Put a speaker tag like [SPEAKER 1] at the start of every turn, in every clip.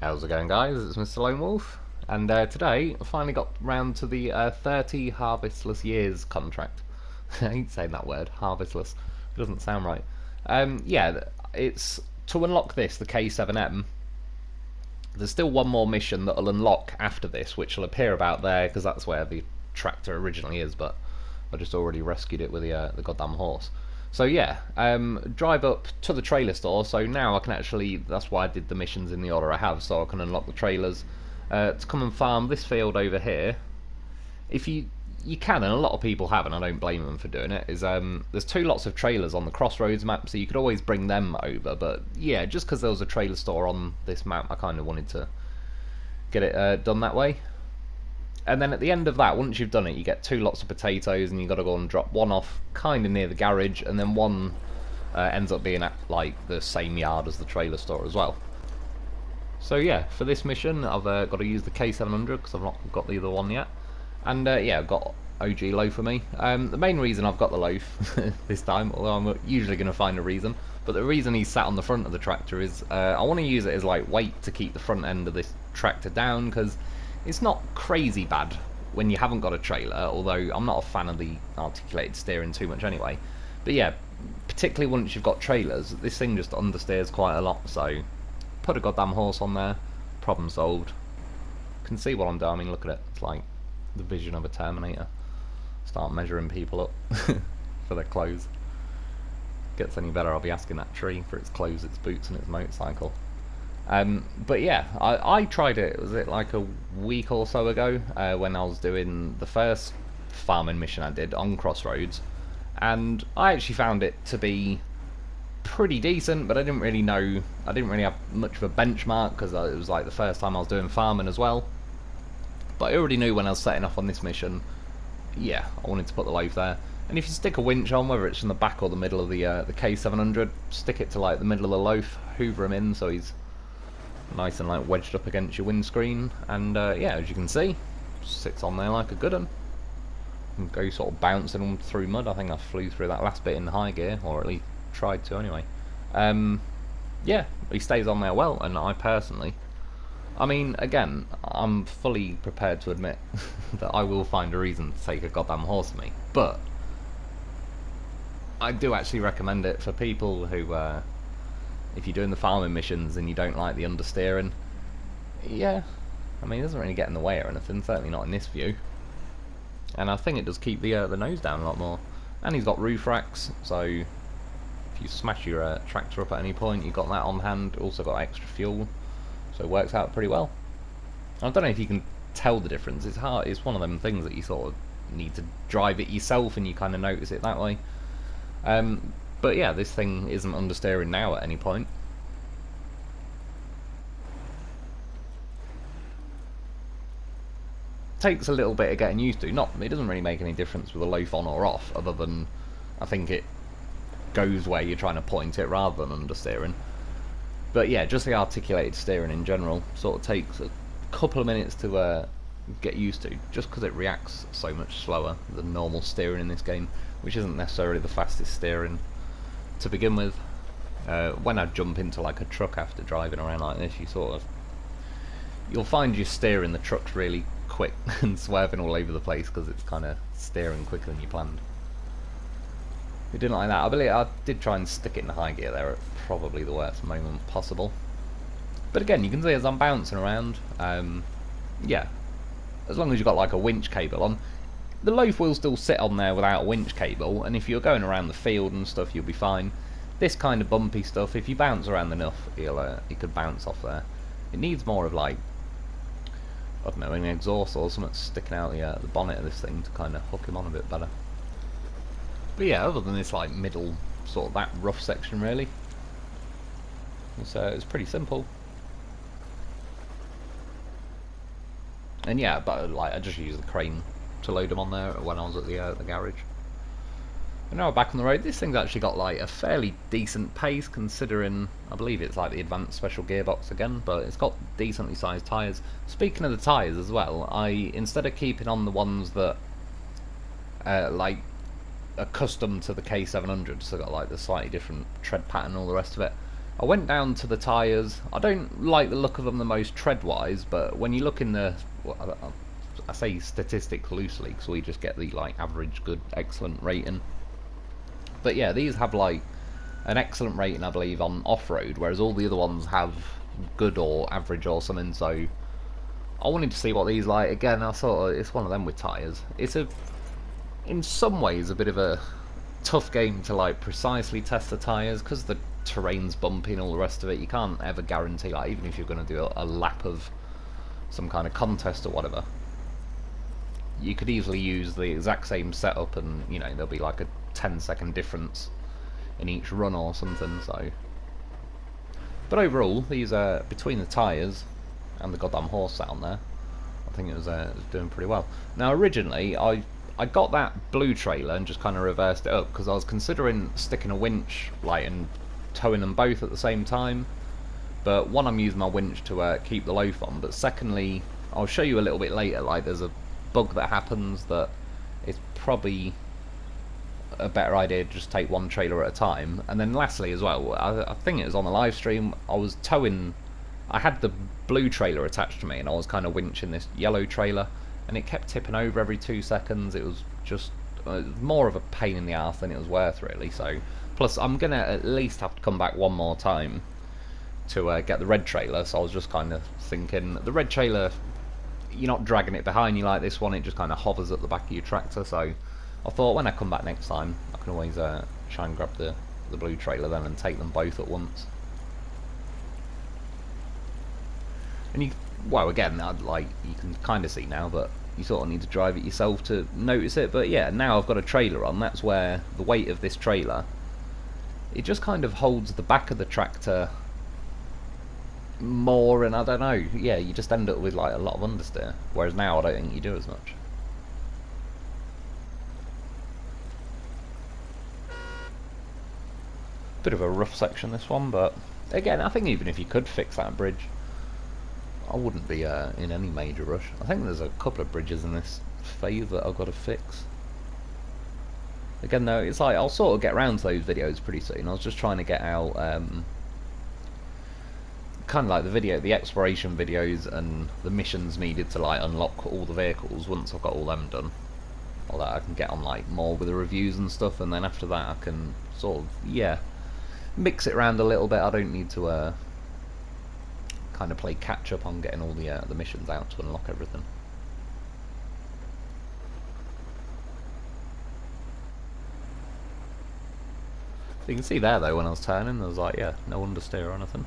[SPEAKER 1] How's it going, guys? It's Mr. Lo4f, and today I finally got round to the 30 Harvestless years contract. I hate saying that word, harvestless. It doesn't sound right. Yeah, it's to unlock this, the K-700. There's still one more mission that'll unlock after this, which will appear about there, because that's where the tractor originally is, but I just already rescued it with the goddamn horse. So yeah, drive up to the trailer store, so now I can actually, that's why I did the missions in the order I have, so I can unlock the trailers to come and farm this field over here. If you can, and a lot of people have, and I don't blame them for doing it, is there's two lots of trailers on the Crossroads map, so you could always bring them over, but yeah, just because there was a trailer store on this map, I kind of wanted to get it done that way. And then at the end of that, once you've done it, you get two lots of potatoes, and you've got to go and drop one off kind of near the garage, and then one ends up being at like the same yard as the trailer store as well. So yeah, for this mission, I've got to use the K-700 because I've not got the other one yet. And yeah, I've got OG loaf for me. The main reason I've got the loaf this time, although I'm usually going to find a reason, but the reason he's sat on the front of the tractor is I want to use it as like weight to keep the front end of this tractor down, because it's not crazy bad when you haven't got a trailer, although I'm not a fan of the articulated steering too much anyway. But yeah, particularly once you've got trailers, this thing just understeers quite a lot, so put a goddamn horse on there, problem solved. You can see what I'm doing, I mean, look at it, it's like the vision of a Terminator. Start measuring people up for their clothes. Gets any better, I'll be asking that tree for its clothes, its boots and its motorcycle. But yeah, I tried it, was it like a week or so ago, when I was doing the first farming mission I did on Crossroads, and I actually found it to be pretty decent, but I didn't really have much of a benchmark, because it was like the first time I was doing farming as well. But I already knew when I was setting off on this mission, yeah, I wanted to put the loaf there. And if you stick a winch on, whether it's in the back or the middle of the K-700, stick it to like the middle of the loaf, hoover him in so he's nice and like wedged up against your windscreen, and yeah, as you can see, sits on there like a good one. And go sort of bouncing through mud. I think I flew through that last bit in high gear, or at least tried to anyway. Yeah, he stays on there well, and I mean, again, I'm fully prepared to admit that I will find a reason to take a goddamn horse with me, but I do actually recommend it for people who if you're doing the farming missions and you don't like the understeering, yeah, I mean, it doesn't really get in the way or anything, certainly not in this view. And I think it does keep the nose down a lot more. And he's got roof racks, so if you smash your tractor up at any point, you've got that on hand, also got extra fuel, so it works out pretty well. I don't know if you can tell the difference, it's hard, it's one of them things that you sort of need to drive it yourself and you kind of notice it that way. But yeah, this thing isn't understeering now at any point. Takes a little bit of getting used to. It doesn't really make any difference with a loaf on or off, other than I think it goes where you're trying to point it rather than understeering. But yeah, just the articulated steering in general sort of takes a couple of minutes to get used to, just because it reacts so much slower than normal steering in this game, which isn't necessarily the fastest steering to begin with. When I jump into like a truck after driving around like this, you'll find you steering the trucks really quick and swerving all over the place because it's kind of steering quicker than you planned. It didn't like that. I believe I did try and stick it in high gear there at probably the worst moment possible. But again, you can see as I'm bouncing around, yeah, as long as you've got like a winch cable on, the loaf will still sit on there without a winch cable, and if you're going around the field and stuff, you'll be fine. This kind of bumpy stuff, if you bounce around enough, it could bounce off there. It needs more of like, I don't know, an exhaust or something sticking out the bonnet of this thing to kind of hook him on a bit better. But yeah, other than this like middle, sort of that rough section really, it's pretty simple. And yeah, but like I just use the crane to load them on there when I was at the garage. And now we're back on the road. This thing's actually got like a fairly decent pace, considering I believe it's like the advanced special gearbox again, but it's got decently sized tyres. Speaking of the tyres as well, instead of keeping on the ones that like are custom to the K-700, so got like the slightly different tread pattern and all the rest of it, I went down to the tyres. I don't like the look of them the most tread-wise, but when you look in the... Well, I say statistics loosely, because we just get the like average, good, excellent rating. But yeah, these have like an excellent rating, I believe, on off-road, whereas all the other ones have good or average or something, so I wanted to see what these like. Again, I thought it's one of them with tyres. It's in some ways a bit of a tough game to like precisely test the tyres, because the terrain's bumpy and all the rest of it. You can't ever guarantee, like, even if you're going to do a lap of some kind of contest or whatever, you could easily use the exact same setup and, you know, there'll be like a 10-second difference in each run or something. So, but overall, these are between the tyres and the goddamn horse down there, I think it was doing pretty well. Now originally I got that blue trailer and just kind of reversed it up, because I was considering sticking a winch like and towing them both at the same time, but one, I'm using my winch to keep the loaf on, but secondly, I'll show you a little bit later, like there's a bug that happens that it's probably a better idea to just take one trailer at a time. And then lastly as well, I think it was on the live stream, I was towing, I had the blue trailer attached to me and I was kind of winching this yellow trailer, and it kept tipping over every 2 seconds. It was just more of a pain in the arse than it was worth, really. So, plus I'm gonna at least have to come back one more time to get the red trailer, so I was just kind of thinking, the red trailer, you're not dragging it behind you like this one, it just kind of hovers at the back of your tractor. So I thought when I come back next time, I can always try and grab the blue trailer then and take them both at once. And you, well, again, like, you can kind of see now, but you sort of need to drive it yourself to notice it. But yeah, now I've got a trailer on, that's where the weight of this trailer, it just kind of holds the back of the tractor more, and I don't know, yeah, you just end up with like a lot of understeer, whereas now I don't think you do as much. Bit of a rough section this one, but again, I think even if you could fix that bridge, I wouldn't be in any major rush. I think there's a couple of bridges in this phase that I've got to fix. Again though, it's like I'll sort of get around to those videos pretty soon. I was just trying to get out kind of like the exploration videos and the missions needed to like unlock all the vehicles. Once I've got all them done, or that I can get on like more with the reviews and stuff, and then after that I can sort of, yeah, mix it around a little bit. I don't need to kind of play catch up on getting all the missions out to unlock everything. So you can see there though, when I was turning, there was like, yeah, no understeer or anything.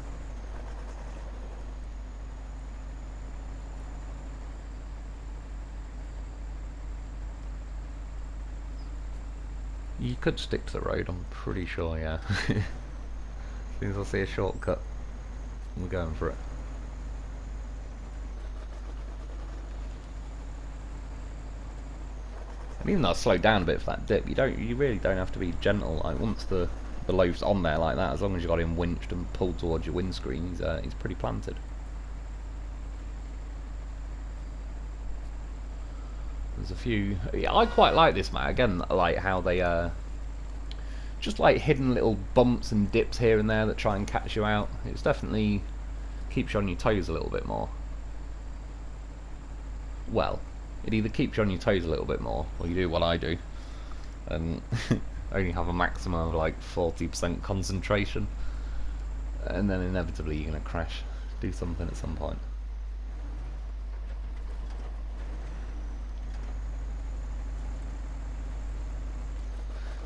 [SPEAKER 1] You could stick to the road, I'm pretty sure, yeah. As soon as I see a shortcut, we're going for it. And even though I slowed down a bit for that dip, you really don't have to be gentle. Like once the loaf's on there like that, as long as you got him winched and pulled towards your windscreen, he's pretty planted. There's a few. Yeah, I quite like this map. Again, like how they just like hidden little bumps and dips here and there that try and catch you out. It's definitely keeps you on your toes a little bit more. Well, it either keeps you on your toes a little bit more, or you do what I do, and only have a maximum of like 40% concentration, and then inevitably you're going to crash, do something at some point.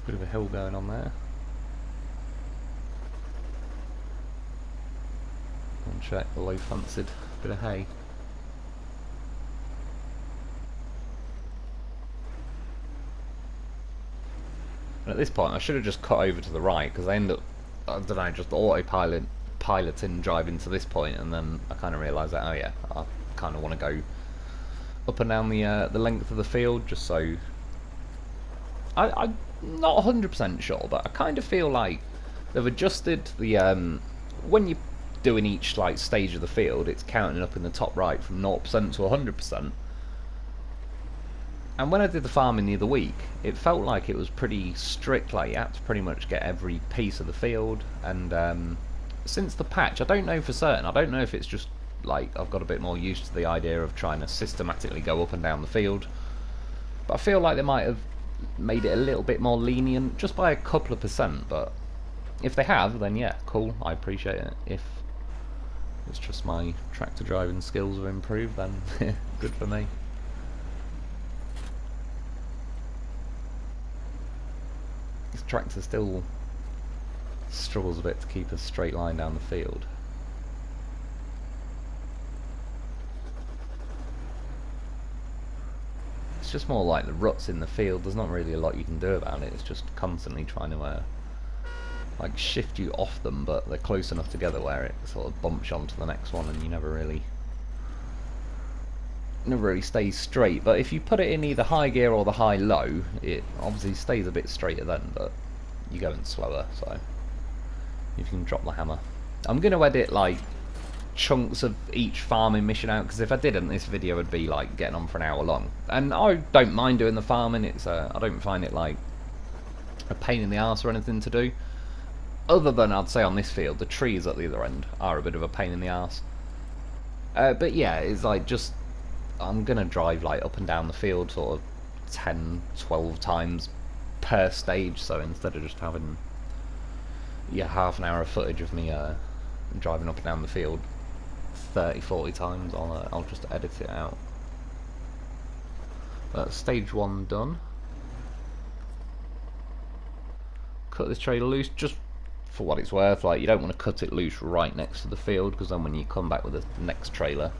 [SPEAKER 1] Bit of a hill going on there. And check the low fancied bit of hay. And at this point I should have just cut over to the right, because I end up, I don't know, just piloting driving to this point, and then I kind of realised that, oh yeah, I kind of want to go up and down the length of the field, just so I'm not 100% sure, but I kind of feel like they've adjusted the when you're doing each like stage of the field, it's counting up in the top right from 0% to 100%. And when I did the farming the other week, it felt like it was pretty strict, like you had to pretty much get every piece of the field, and since the patch, I don't know for certain. I don't know if it's just like I've got a bit more used to the idea of trying to systematically go up and down the field, but I feel like they might have made it a little bit more lenient, just by a couple of percent. But if they have, then yeah, cool, I appreciate it. If it's just my tractor driving skills have improved, then good for me. This tractor still struggles a bit to keep a straight line down the field. It's just more like the ruts in the field. There's not really a lot you can do about it. It's just constantly trying to like shift you off them, but they're close enough together where it sort of bumps onto the next one, and you never really stays straight. But if you put it in either high gear or the high low, it obviously stays a bit straighter then, but you're going slower, so you can drop the hammer. I'm going to edit like chunks of each farming mission out, because if I didn't, this video would be like getting on for an hour long, and I don't mind doing the farming. It's I don't find it like a pain in the arse or anything to do, other than I'd say on this field the trees at the other end are a bit of a pain in the arse. But yeah, it's like just I'm gonna drive like up and down the field sort of 10-12 times per stage, so instead of just having half an hour of footage of me driving up and down the field 30-40 times, I'll just edit it out. But stage 1 done. Cut this trailer loose, just for what it's worth. Like, you don't want to cut it loose right next to the field, because then when you come back with the next trailer,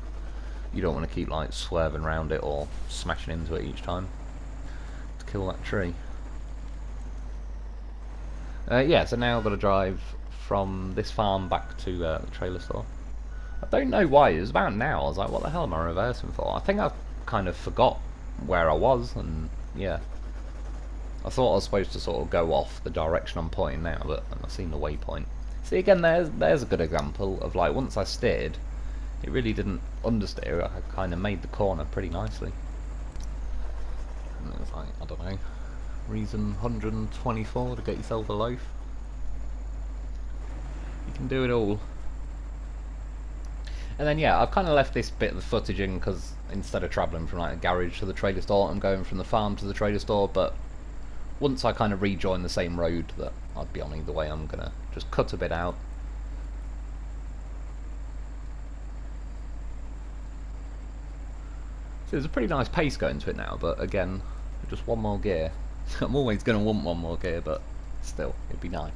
[SPEAKER 1] you don't want to keep like swerving around it or smashing into it each time to kill that tree. Yeah, so now I've got to drive from this farm back to the trailer store. I don't know why, it was about now. I was like, what the hell am I reversing for? I think I kind of forgot where I was, and yeah. I thought I was supposed to sort of go off the direction I'm pointing now, but I've seen the waypoint. See, again, there's a good example of like, once I steered, it really didn't understeer. I kind of made the corner pretty nicely. And it was like, I don't know, reason 124 to get yourself a loaf. You can do it all. And then yeah, I've kind of left this bit of the footage in, because instead of travelling from like a garage to the trailer store, I'm going from the farm to the trailer store. But once I kind of rejoin the same road that I'd be on either way, I'm gonna just cut a bit out. So there's a pretty nice pace going to it now, but again, just one more gear. I'm always going to want one more gear, but still, it'd be nice.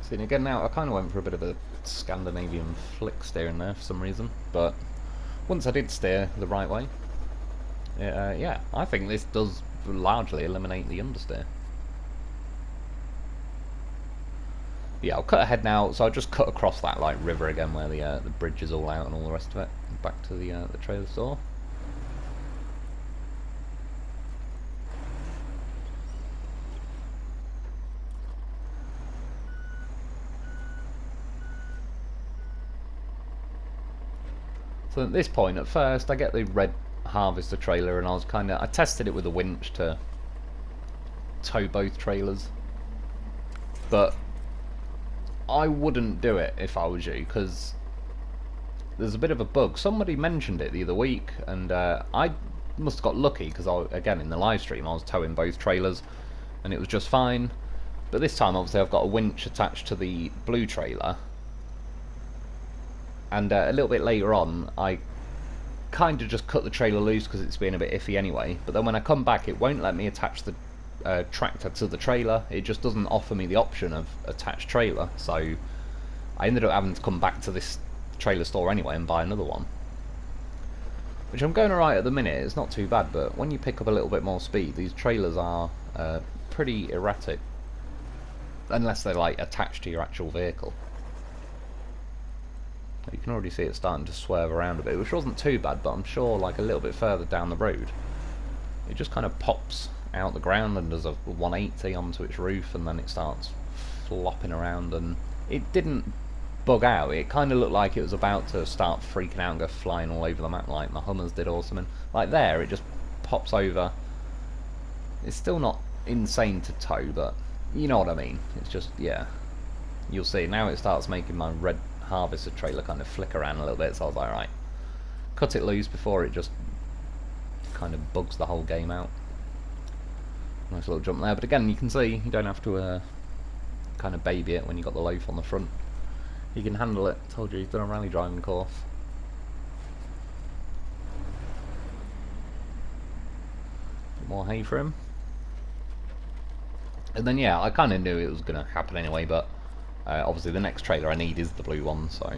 [SPEAKER 1] See, and again now, I kind of went for a bit of a Scandinavian flick steering there for some reason, but once I did steer the right way, yeah, I think this does largely eliminate the understeer. Yeah, I'll cut ahead now, so I'll just cut across that like river again where the bridge is all out and all the rest of it, back to the trailer store. So at this point, at first, I get the red Harvester trailer, and I tested it with a winch to tow both trailers, but I wouldn't do it if I was you, because there's a bit of a bug. Somebody mentioned it the other week, and I must have got lucky, because again, in the live stream I was towing both trailers and it was just fine. But this time obviously I've got a winch attached to the blue trailer, and a little bit later on I kind of just cut the trailer loose because it's been a bit iffy anyway. But then when I come back, it won't let me attach the tractor to the trailer. It just doesn't offer me the option of attached trailer, so I ended up having to come back to this trailer store anyway and buy another one, which I'm going alright at the minute. It's not too bad, but when you pick up a little bit more speed, these trailers are pretty erratic, unless they're like attached to your actual vehicle. You can already see it starting to swerve around a bit, which wasn't too bad, but I'm sure like a little bit further down the road it just kind of pops out the ground and does a 180 onto its roof, and then it starts flopping around, and it didn't bug out. It kind of looked like it was about to start freaking out and go flying all over the map like my Hummers did or something. Like there, it just pops over. It's still not insane to tow, but you know what I mean. It's just, yeah. You'll see, now it starts making my red harvester trailer kind of flick around a little bit, so I was like, right, cut it loose before it just kind of bugs the whole game out. Nice little jump there, but again, you can see you don't have to kind of baby it when you've got the loaf on the front. You can handle it. Told you, he's done a rally driving course. Bit more hay for him. And then yeah, I kind of knew it was going to happen anyway, but obviously the next trailer I need is the blue one, so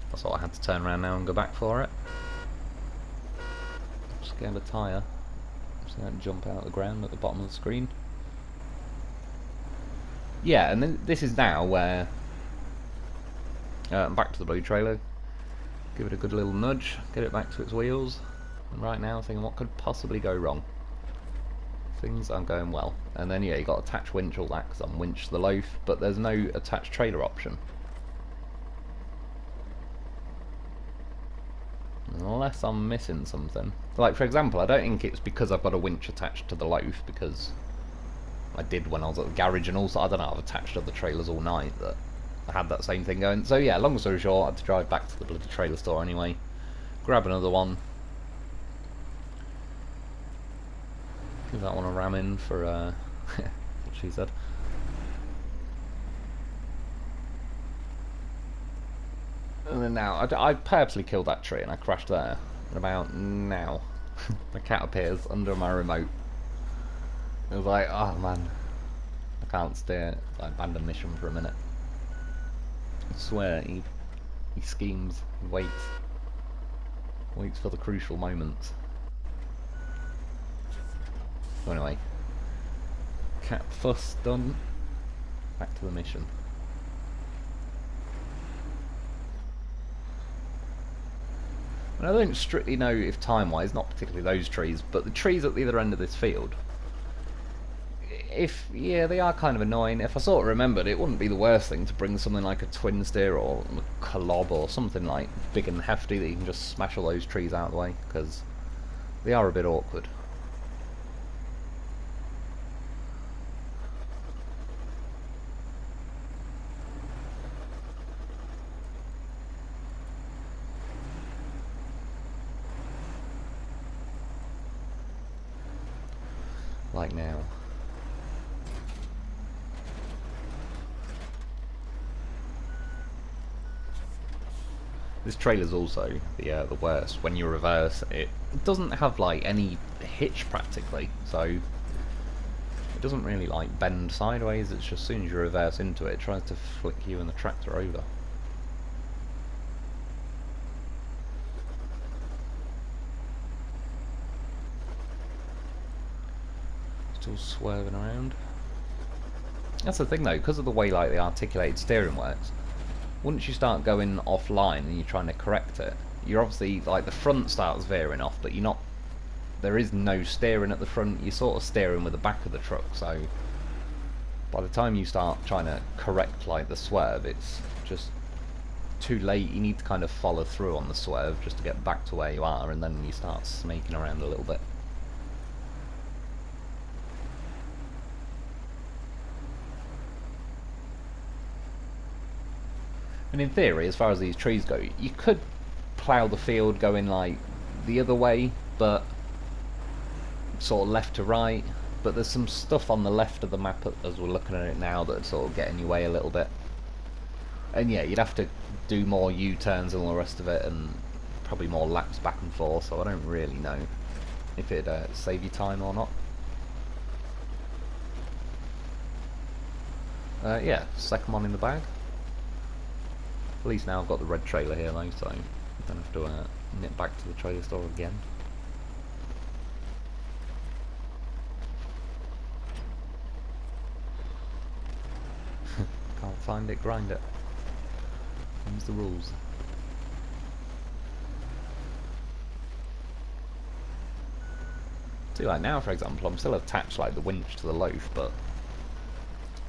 [SPEAKER 1] that's why I had to turn around now and go back for it. Just get a tyre. Just going to jump out of the ground at the bottom of the screen. Yeah, and then this is now where I'm back to the blue trailer. Give it a good little nudge, get it back to its wheels. And right now I'm thinking, what could possibly go wrong? Things are going well. And then yeah, you got attach winch, all that, because I'm winched the loaf, but there's no attached trailer option. Unless I'm missing something. Like for example, I don't think it's because I've got a winch attached to the loaf, because I did when I was at the garage, and also I don't know, I've attached other trailers all night that I had that same thing going. So yeah, long story short, I had to drive back to the bloody trailer store anyway, grab another one, give that one a ram in for what she said. And then now, I purposely killed that tree and I crashed there. And about now, the cat appears under my remote. It was like, oh man, I can't steer. I abandoned mission for a minute. I swear, he schemes, he waits for the crucial moments. So anyway, cat fuss done, back to the mission. And I don't strictly know if time-wise, not particularly those trees, but the trees at the other end of this field, yeah, they are kind of annoying. If I sort of remembered, it wouldn't be the worst thing to bring something like a twin steer or a colob or something like big and hefty that you can just smash all those trees out of the way, because they are a bit awkward. Like now. This trailer's also the worst. When you reverse, it doesn't have like any hitch practically, so it doesn't really like bend sideways. It's just as soon as you reverse into it, it tries to flick you and the tractor over. Still swerving around. That's the thing though, because of the way like the articulated steering works, once you start going offline and you're trying to correct it, you're obviously like the front starts veering off, but you're not. There is no steering at the front. You're sort of steering with the back of the truck. So by the time you start trying to correct like the swerve, it's just too late. You need to kind of follow through on the swerve just to get back to where you are, and then you start snaking around a little bit. And in theory, as far as these trees go, you could plough the field going like the other way, but sort of left to right. But there's some stuff on the left of the map as we're looking at it now that's sort of getting in your way a little bit. And yeah, you'd have to do more U-turns and all the rest of it, and probably more laps back and forth, so I don't really know if it'd save you time or not. Yeah, second one in the bag. At least now I've got the red trailer here though, so I don't have to nip back to the trailer store again. Can't find it, grind it. Them's the rules. See, like now for example, I'm still attached like the winch to the loaf, but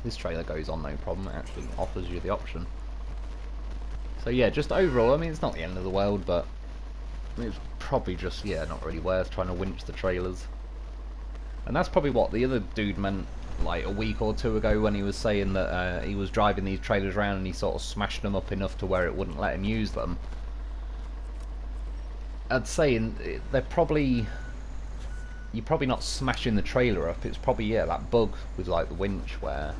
[SPEAKER 1] this trailer goes on no problem. It actually offers you the option. So yeah, just overall, I mean, it's not the end of the world, but it's probably just, yeah, not really worth trying to winch the trailers. And that's probably what the other dude meant like a week or two ago when he was saying that he was driving these trailers around and he sort of smashed them up enough to where it wouldn't let him use them. I'd say they're probably... You're probably not smashing the trailer up, it's probably, yeah, that bug with like the winch where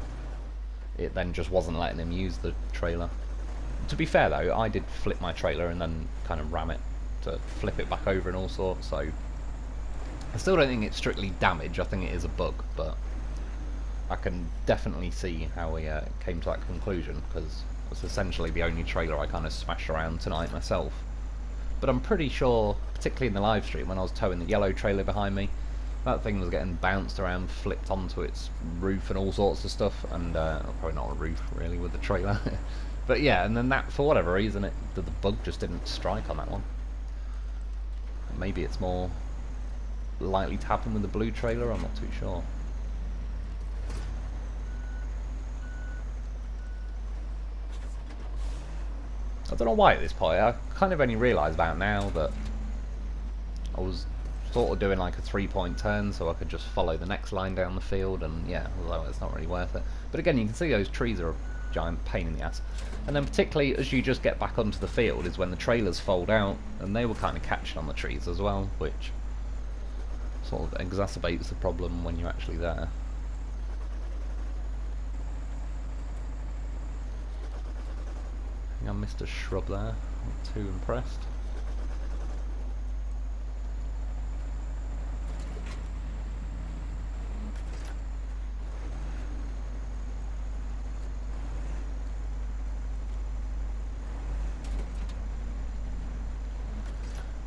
[SPEAKER 1] it then just wasn't letting him use the trailer. To be fair though, I did flip my trailer and then kind of ram it to flip it back over and all sorts, so I still don't think it's strictly damage, I think it is a bug, but I can definitely see how we came to that conclusion, because it's essentially the only trailer I kind of smashed around tonight myself. But I'm pretty sure, particularly in the live stream, when I was towing the yellow trailer behind me, that thing was getting bounced around, flipped onto its roof and all sorts of stuff, and probably not a roof really with the trailer. But yeah, and then that, for whatever reason, the bug just didn't strike on that one. Maybe it's more likely to happen with the blue trailer, I'm not too sure. I don't know why at this point, I kind of only realised about now that I was sort of doing like a 3-point turn so I could just follow the next line down the field, and yeah, although it's not really worth it. But again, you can see those trees are a giant pain in the ass. And then particularly as you just get back onto the field is when the trailers fold out, and they were kind of catching on the trees as well, which sort of exacerbates the problem when you're actually there. I think I missed a shrub there, not too impressed.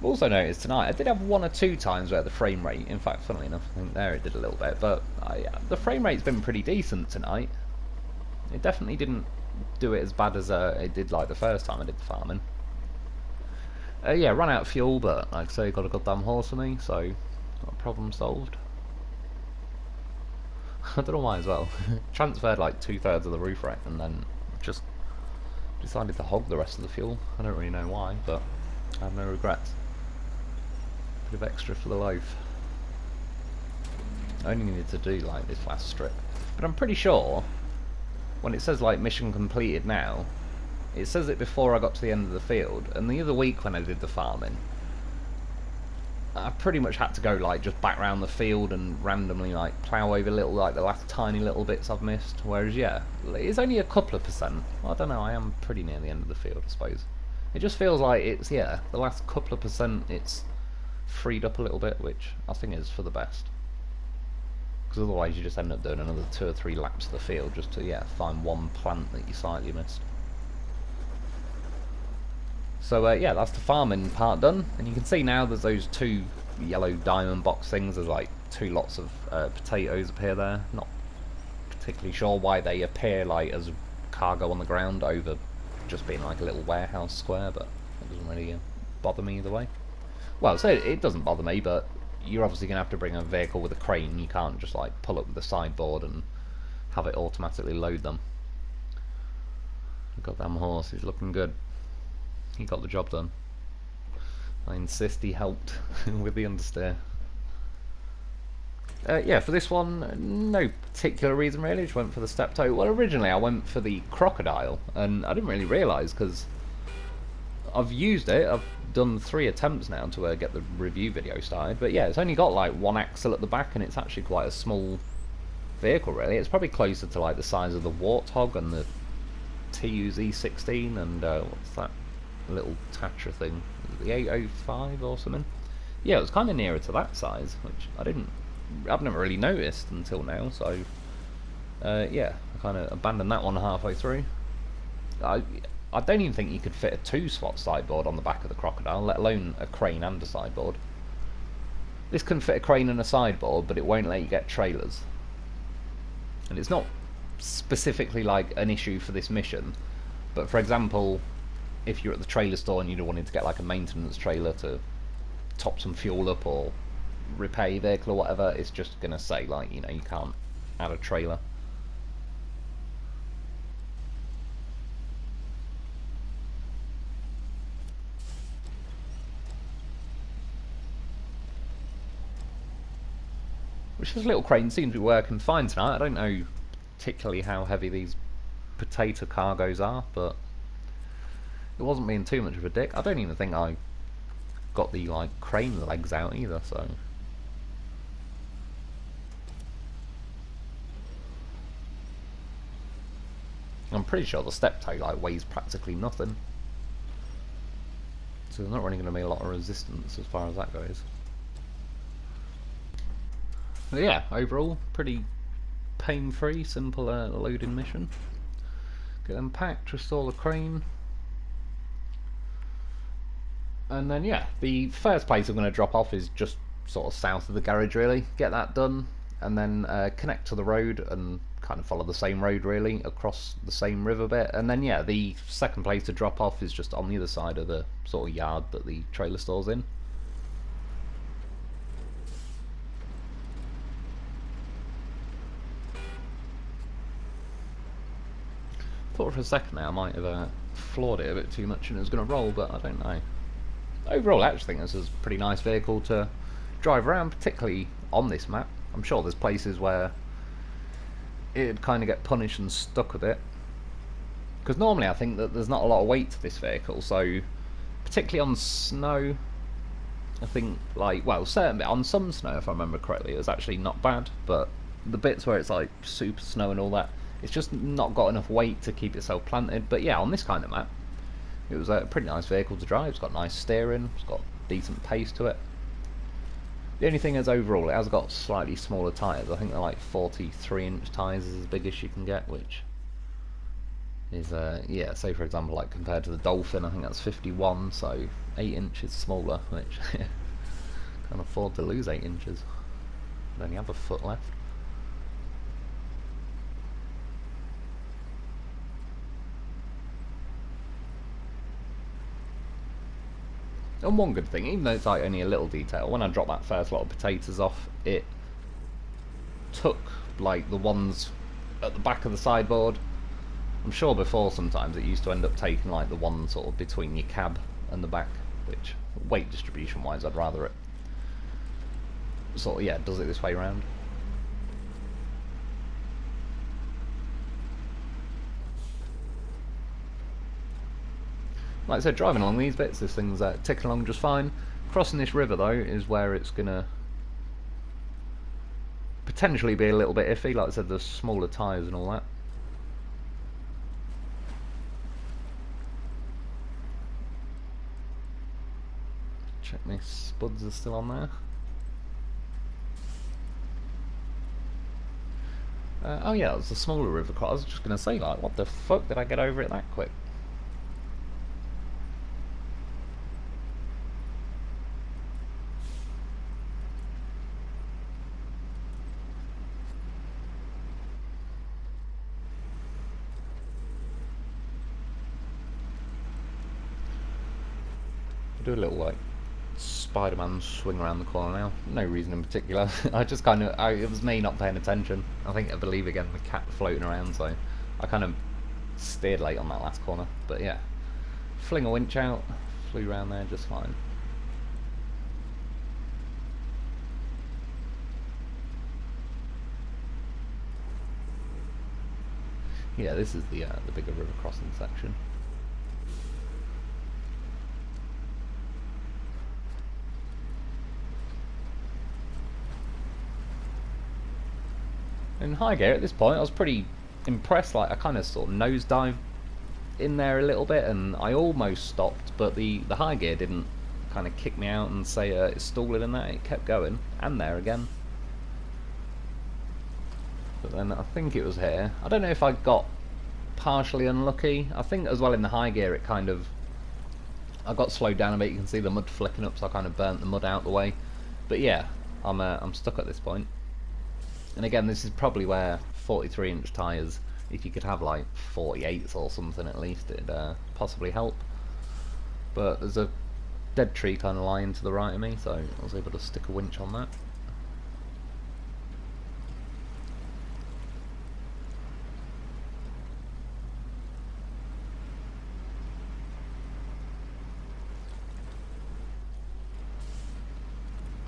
[SPEAKER 1] Also noticed tonight, I did have 1 or 2 times where the frame rate, in fact, funnily enough, I think there it did a little bit, but the frame rate's been pretty decent tonight. It definitely didn't do it as bad as it did like the first time I did the farming. Yeah, ran out of fuel, but like I say, got a goddamn horse for me, so got a problem solved. I don't know why as well. Transferred like 2/3 of the roof rack and then just decided to hog the rest of the fuel. I don't really know why, but I have no regrets. Bit of extra for the loaf. I only needed to do like this last strip, but I'm pretty sure when it says like mission completed now, it says it before I got to the end of the field. And the other week when I did the farming, I pretty much had to go like just back round the field and randomly like plough over little like the last tiny little bits I've missed. Whereas yeah, it's only a couple of percent. I don't know, I am pretty near the end of the field, I suppose. It just feels like it's, yeah, the last couple of percent it's freed up a little bit, which I think is for the best. Because otherwise you just end up doing another 2 or 3 laps of the field just to, yeah, find one plant that you slightly missed. So yeah, that's the farming part done, and you can see now there's those 2 yellow diamond box things. There's like 2 lots of potatoes appear there. Not particularly sure why they appear like as cargo on the ground over just being like a little warehouse square, but it doesn't really bother me either way. Well, so it doesn't bother me, but you're obviously going to have to bring a vehicle with a crane. You can't just like pull up with the sideboard and have it automatically load them. Goddamn horse, he's looking good. He got the job done. I insist he helped with the understeer. Yeah, for this one, no particular reason really, just went for the step toe. Well, originally I went for the crocodile, and I didn't really realise, because I've used it, I've done 3 attempts now to get the review video started, but yeah, it's only got like 1 axle at the back, and it's actually quite a small vehicle really. It's probably closer to like the size of the Warthog and the TUZ16 and what's that little Tatra thing, the 805 or something. Yeah, it was kind of nearer to that size, which I've never really noticed until now, so yeah, I kind of abandoned that one halfway through. I don't even think you could fit a 2-spot sideboard on the back of the crocodile, let alone a crane and a sideboard. This can fit a crane and a sideboard, but it won't let you get trailers. And it's not specifically like an issue for this mission, but for example, if you're at the trailer store and you wanted to get like a maintenance trailer to top some fuel up or repair your vehicle or whatever, it's just going to say like, you know, you can't add a trailer. this little crane seems to be working fine tonight. I don't know particularly how heavy these potato cargoes are, but it wasn't being too much of a dick. I don't even think I got the like crane legs out either, so I'm pretty sure the step tow like weighs practically nothing, so there's not really going to be a lot of resistance as far as that goes. But yeah, overall pretty pain-free, simple loading mission. Get them packed, restore the crane, and then yeah, the first place I'm going to drop off is just sort of south of the garage really. Get that done, and then connect to the road and kind of follow the same road really across the same river bit, and then yeah, the second place to drop off is just on the other side of the sort of yard that the trailer store's in. Thought for a second there I might have floored it a bit too much and it was going to roll, but I don't know. Overall, I actually think this is a pretty nice vehicle to drive around, particularly on this map. I'm sure there's places where it'd kind of get punished and stuck a bit, because normally I think that there's not a lot of weight to this vehicle, so particularly on snow, I think, like, well, certainly on some snow, if I remember correctly, it was actually not bad, but the bits where it's like super snow and all that, it's just not got enough weight to keep itself planted. But yeah, on this kind of map, it was a pretty nice vehicle to drive. It's got nice steering, it's got decent pace to it. The only thing is, overall, it has got slightly smaller tyres. I think they're like 43-inch tyres is as big as you can get, which is, yeah, say for example, like compared to the Dolphin, I think that's 51, so 8 inches smaller, which can't afford to lose 8 inches. I only have a foot left. And one good thing, even though it's like only a little detail, when I dropped that first lot of potatoes off, it took like the ones at the back of the sideboard. I'm sure before sometimes it used to end up taking like the one sort of between your cab and the back, which weight distribution wise I'd rather it sort of, yeah, does it this way around. Like I said, driving along these bits, this thing's ticking along just fine. Crossing this river though is where it's gonna potentially be a little bit iffy. Like I said, there's smaller tyres and all that. Check my spuds are still on there. Oh yeah, that was the smaller river cross. I was just gonna say, like, what the fuck did I get over it that quick? Do a little like Spider-Man swing around the corner now. No reason in particular. I just kind of, it was me not paying attention. I believe again the cat floating around, so I kind of steered late on that last corner. But yeah, fling a winch out, flew around there just fine. Yeah, this is the bigger river crossing section. In high gear at this point I was pretty impressed. Like, I kind of sort of nosedived in there a little bit and I almost stopped, but the high gear didn't kind of kick me out and say it's stalling in that. It kept going, and there again. But then I think it was here. I don't know if I got partially unlucky. I think as well in the high gear it kind of, I got slowed down a bit. You can see the mud flicking up, so I kind of burnt the mud out the way. But yeah, I'm stuck at this point. And again, this is probably where 43-inch tyres, if you could have like 48s or something at least, it'd possibly help. But there's a dead tree kind of lying to the right of me, so I was able to stick a winch on that.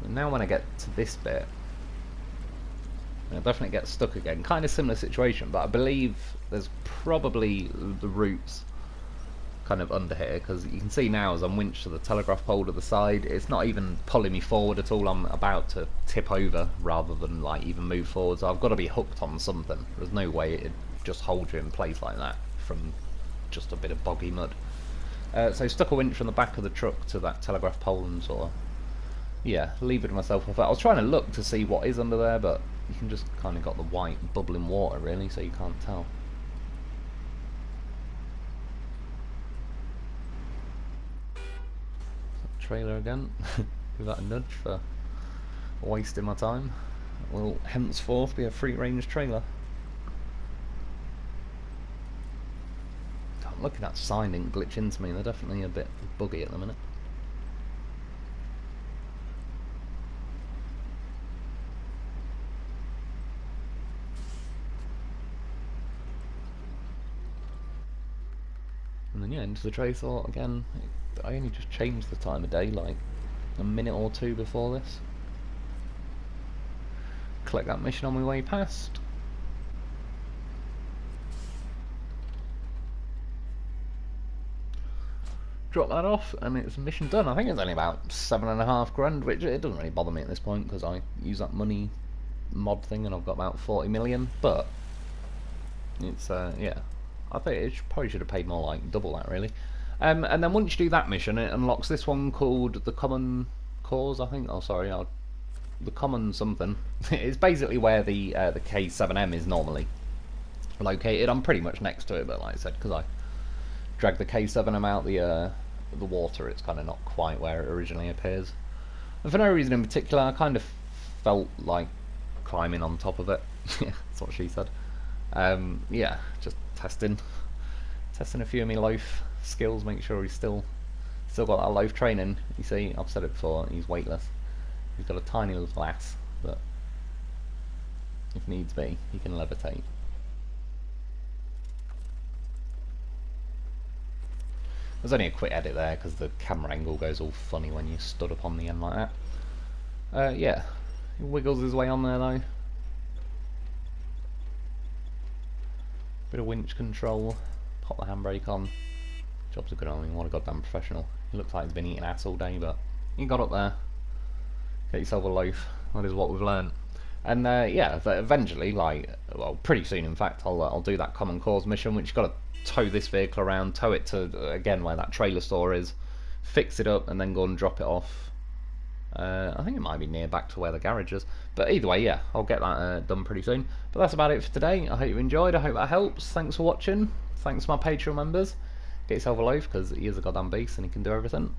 [SPEAKER 1] And now when I get to this bit, I'll definitely get stuck again. Kind of similar situation, but I believe there's probably the roots kind of under here, because you can see now as I'm winched to the telegraph pole to the side, it's not even pulling me forward at all. I'm about to tip over rather than like even move forward, so I've got to be hooked on something. There's no way it'd just hold you in place like that from just a bit of boggy mud. So stuck a winch from the back of the truck to that telegraph pole and sort of, yeah, levered myself off it. I was trying to look to see what is under there, but you can just kind of got the white bubbling water really, so you can't tell. Trailer again. Give that a nudge for wasting my time. It will henceforth be a free range trailer. God, look at that sign didn't glitch into me. They're definitely a bit buggy at the minute. And then yeah, into the tray sort again. I only just changed the time of day like a minute or two before this. Collect that mission on my way past. Drop that off and it's mission done. I think it's only about £7.5 grand, which it doesn't really bother me at this point because I use that money mod thing and I've got about 40 million, but it's yeah, I think it probably should have paid more, like double that really. And then once you do that mission, it unlocks this one called the Common Cause, I think. Oh, sorry, the Common something. It's basically where the K-700 is normally located. I'm pretty much next to it, but like I said, because I dragged the K-700 out the water, it's kind of not quite where it originally appears. And for no reason in particular, I kind of felt like climbing on top of it. That's what she said. Yeah, just testing a few of my loaf skills, make sure he's still got that loaf training. You see, I've said it before, he's weightless. He's got a tiny little ass, but if needs be, he can levitate. There's only a quick edit there because the camera angle goes all funny when you stood up on the end like that. Yeah, he wiggles his way on there though. Bit of winch control, pop the handbrake on. Job's a good on. I mean, what a goddamn professional. He looks like he's been eating ass all day, but he got up there. Get yourself a loaf. That is what we've learned. And yeah, eventually, like, well, pretty soon in fact, I'll do that Common Cause mission, which you've got to tow this vehicle around, tow it to, again, where that trailer store is, fix it up, and then go and drop it off. I think it might be near back to where the garage is. But either way, yeah, I'll get that done pretty soon. But that's about it for today. I hope you enjoyed. I hope that helps. Thanks for watching. Thanks to my Patreon members. Get yourself a loaf, because he is a goddamn beast and he can do everything.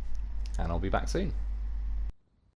[SPEAKER 1] And I'll be back soon.